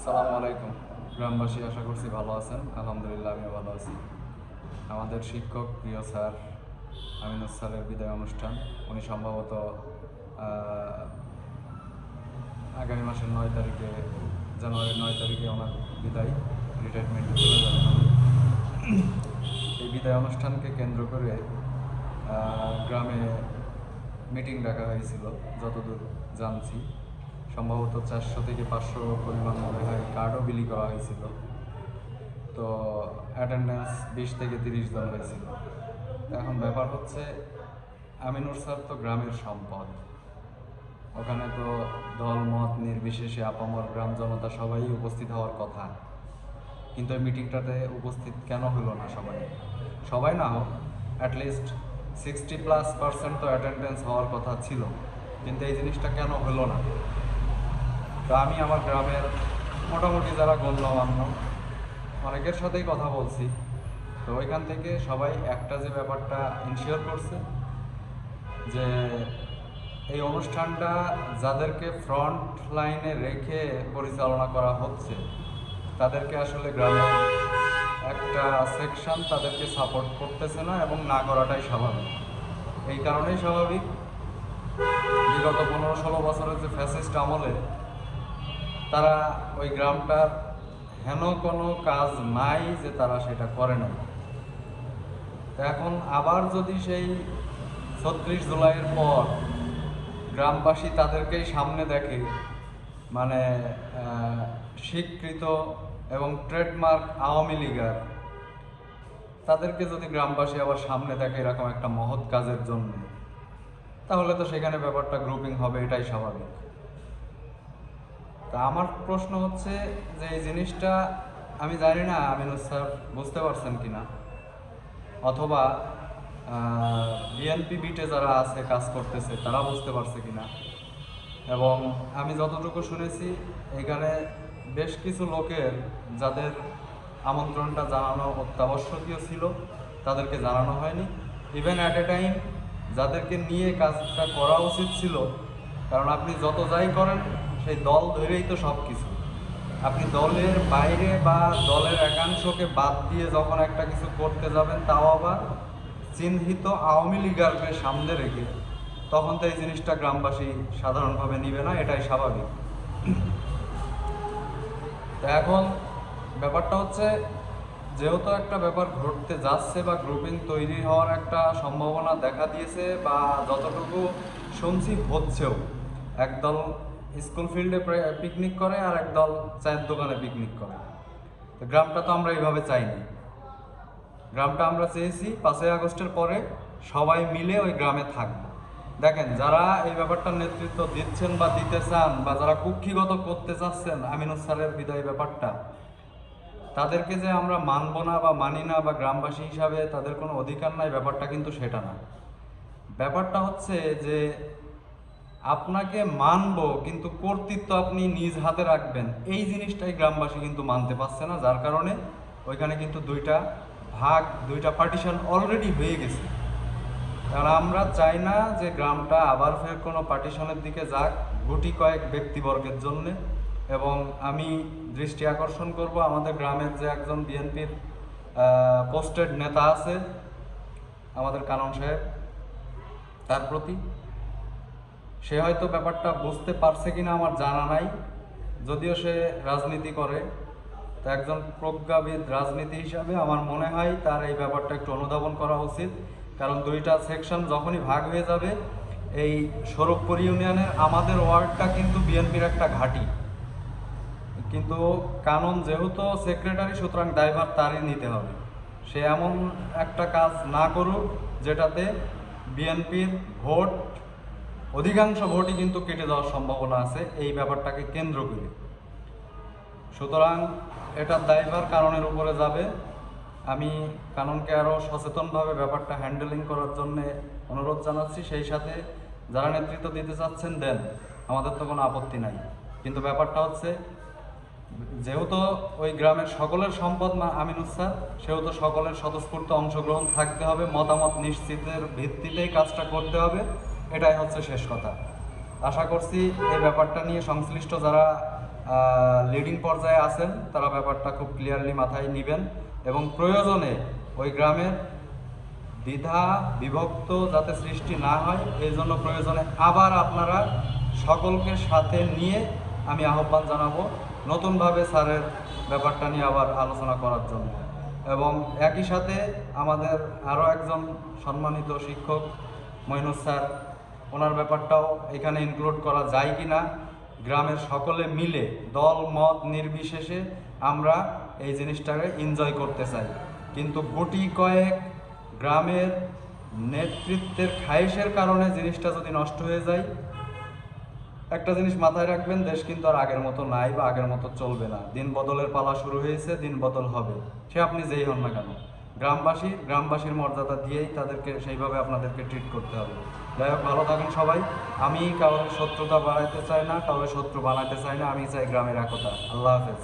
সালামু আলাইকুম। গ্রামবাসী, আশা করছি ভালো আছেন। আলহামদুলিল্লাহ, আমিও ভালো আছি। আমাদের শিক্ষক প্রিয় স্যার আমিনুস স্যারের বিদায় অনুষ্ঠান, উনি সম্ভবত আগামী মাসের 9 তারিখে, জানুয়ারির 9 তারিখে ওনার বিদায়, রিটায়ারমেন্টে চলে যাবেন। এই বিদায় অনুষ্ঠানকে কেন্দ্র করে গ্রামে মিটিং ডাকা হয়েছিল, যতদূর জানছি। সম্ভবত 400 থেকে 500 পরিমাণ মনে হয় কার্ডও বিলি করা হয়েছিল। তো অ্যাটেন্ডেন্স 20 থেকে 30 জন হয়েছিল। এখন ব্যাপার হচ্ছে, আমিনুর স্যার তো গ্রামের সম্পদ। ওখানে তো দল মত নির্বিশেষে আপামর গ্রাম জনতা সবাই উপস্থিত হওয়ার কথা। কিন্তু এই মিটিংটাতে উপস্থিত কেন হলো না সবাই? সবাই না হোক, অ্যাটলিস্ট 60+% তো অ্যাটেন্ডেন্স হওয়ার কথা ছিল, কিন্তু এই জিনিসটা কেন হলো না? তো আমি আমার গ্রামের মোটামুটি যারা গণ্যমান্য অনেকের সাথেই কথা বলছি। তো ওইখান থেকে সবাই একটা যে ব্যাপারটা ইনশিওর করছে যে এই অনুষ্ঠানটা যাদেরকে ফ্রন্ট লাইনে রেখে পরিচালনা করা হচ্ছে, তাদেরকে আসলে গ্রামের একটা সেকশন তাদেরকে সাপোর্ট করতেছে না, এবং না করাটাই স্বাভাবিক। এই কারণেই স্বাভাবিক, বিগত 15-16 বছরের যে ফ্যাসিস্ট আমলে তারা ওই গ্রামটার হেন কোনো কাজ নাই যে তারা সেটা করে না। তো এখন আবার যদি সেই 36 জুলাইয়ের পর গ্রামবাসী তাদেরকেই সামনে দেখে, মানে স্বীকৃত এবং ট্রেডমার্ক আওয়ামী লীগার, তাদেরকে যদি গ্রামবাসী আবার সামনে দেখে এরকম একটা মহৎ কাজের জন্য, তাহলে তো সেখানে ব্যাপারটা গ্রুপিং হবে, এটাই স্বাভাবিক। তা আমার প্রশ্ন হচ্ছে যে এই জিনিসটা আমি জানি না আমিনুস স্যার বুঝতে পারছেন কিনা, অথবা বিএনপি বিটে যারা আছে কাজ করতেছে তারা বুঝতে পারছে কিনা। এবং আমি যতটুকু শুনেছি, এখানে বেশ কিছু লোকের যাদের আমন্ত্রণটা জানানো অত্যাবশ্যকীয় ছিল তাদেরকে জানানো হয়নি। ইভেন অ্যাট এ টাইম যাদেরকে নিয়ে কাজটা করা উচিত ছিল, কারণ আপনি যত যাই করেন সেই দল ধরেই তো সব কিছু। আপনি দলের বাইরে বা দলের একাংশকে বাদ দিয়ে যখন একটা কিছু করতে যাবেন, তাও আবার চিহ্নিত আওয়ামী লীগারকে সামনে রেখে, তখন তো এই জিনিসটা গ্রামবাসী সাধারণভাবে নিবে না, এটাই স্বাভাবিক। তো এখন ব্যাপারটা হচ্ছে, যেহেতু একটা ব্যাপার ঘটতে যাচ্ছে বা গ্রুপিং তৈরি হওয়ার একটা সম্ভাবনা দেখা দিয়েছে, বা যতটুকু শুনছি হচ্ছেও, একদল স্কুল ফিল্ডে পিকনিক করে আর একদল চায়ের দোকানে পিকনিক করে। তো গ্রামটা তো আমরা এইভাবে চাইনি। গ্রামটা আমরা চেয়েছি 5ই আগস্টের পরে সবাই মিলে ওই গ্রামে থাকবো। দেখেন, যারা এই ব্যাপারটার নেতৃত্ব দিচ্ছেন বা দিতে চান, বা যারা কুক্ষিগত করতে চাচ্ছেন আমিনুস স্যারের বিদায় ব্যাপারটা, তাদেরকে যে আমরা মানব না বা মানি না, বা গ্রামবাসী হিসাবে তাদের কোনো অধিকার নাই, ব্যাপারটা কিন্তু সেটা না। ব্যাপারটা হচ্ছে যে আপনাকে মানব, কিন্তু কর্তৃত্ব আপনি নিজ হাতে রাখবেন, এই জিনিসটাই গ্রামবাসী কিন্তু মানতে পারছে না। যার কারণে ওইখানে কিন্তু দুইটা পার্টিশন অলরেডি হয়ে গেছে। কারণ আমরা চাই না যে গ্রামটা আবার ফের কোনো পার্টিশনের দিকে যাক গুটি কয়েক ব্যক্তিবর্গের জন্যে। এবং আমি দৃষ্টি আকর্ষণ করব আমাদের গ্রামের যে একজন বিএনপির পোস্টেড নেতা আছে, আমাদের কানন সাহেব, তার প্রতি। সে হয়তো ব্যাপারটা বুঝতে পারছে কিনা আমার জানা নাই, যদিও সে রাজনীতি করে। তো একজন প্রজ্ঞাবিদ রাজনীতি হিসাবে আমার মনে হয় তার এই ব্যাপারটা একটু অনুধাবন করা উচিত। কারণ দুইটা সেকশন যখনই ভাগ হয়ে যাবে, এই স্বরূপপুর ইউনিয়নের আমাদের ওয়ার্ডটা কিন্তু বিএনপির একটা ঘাঁটি। কিন্তু কানন যেহেতু সেক্রেটারি, সুতরাং দায়ভার তারই নিতে হবে। সে এমন একটা কাজ না করুক যেটাতে বিএনপির অধিকাংশ ভোটই কিন্তু কেটে যাওয়ার সম্ভাবনা আছে এই ব্যাপারটাকে কেন্দ্র করে। সুতরাং এটার দায়ভার কাননের উপরে যাবে। আমি কাননকে আরও সচেতনভাবে ব্যাপারটা হ্যান্ডেলিং করার জন্য অনুরোধ জানাচ্ছি। সেই সাথে যারা নেতৃত্ব দিতে চাচ্ছেন দেন, আমাদের তো কোনো আপত্তি নাই। কিন্তু ব্যাপারটা হচ্ছে, যেহেতু ওই গ্রামের সকলের সম্পদ আমিনুস স্যার, সেহেতু সকলের স্বতঃস্ফূর্ত অংশগ্রহণ থাকতে হবে, মতামত নিশ্চিতের ভিত্তিতেই কাজটা করতে হবে, এটাই হচ্ছে শেষ কথা। আশা করছি এই ব্যাপারটা নিয়ে সংশ্লিষ্ট যারা লিডিং পর্যায়ে আছেন তারা ব্যাপারটা খুব ক্লিয়ারলি মাথায় নেবেন এবং প্রয়োজনে ওই গ্রামের দ্বিধা বিভক্ত যাতে সৃষ্টি না হয় এই জন্য প্রয়োজনে আবার আপনারা সকলকে সাথে নিয়ে আমি আহ্বান জানাবো নতুনভাবে স্যারের ব্যাপারটা নিয়ে আবার আলোচনা করার জন্য। এবং একই সাথে আমাদের আরও একজন সম্মানিত শিক্ষক মইনুস স্যার, ওনার ব্যাপারটাও এখানে ইনক্লুড করা যায় কি না, গ্রামের সকলে মিলে দল মত নির্বিশেষে আমরা এই জিনিসটাকে এনজয় করতে চাই। কিন্তু গুটি কয়েক গ্রামের নেতৃত্বের খায়েশের কারণে জিনিসটা যদি নষ্ট হয়ে যায়, একটা জিনিস মাথায় রাখবেন, দেশ কিন্তু আর আগের মতো নাই বা আগের মতো চলবে না। দিন বদলের পালা শুরু হয়েছে, দিন বদল হবে, সে আপনি যেই হন না কেন। গ্রামবাসীর মর্যাদা দিয়েই তাদেরকে সেইভাবে আপনাদেরকে ট্রিট করতে হবে। যাই হোক, ভালো থাকেন সবাই। আমি কারোর শত্রুতা বাড়াইতে চাই না, কারোর শত্রু বানাইতে চাই না, আমি চাই গ্রামের একতা। আল্লাহ হাফেজ।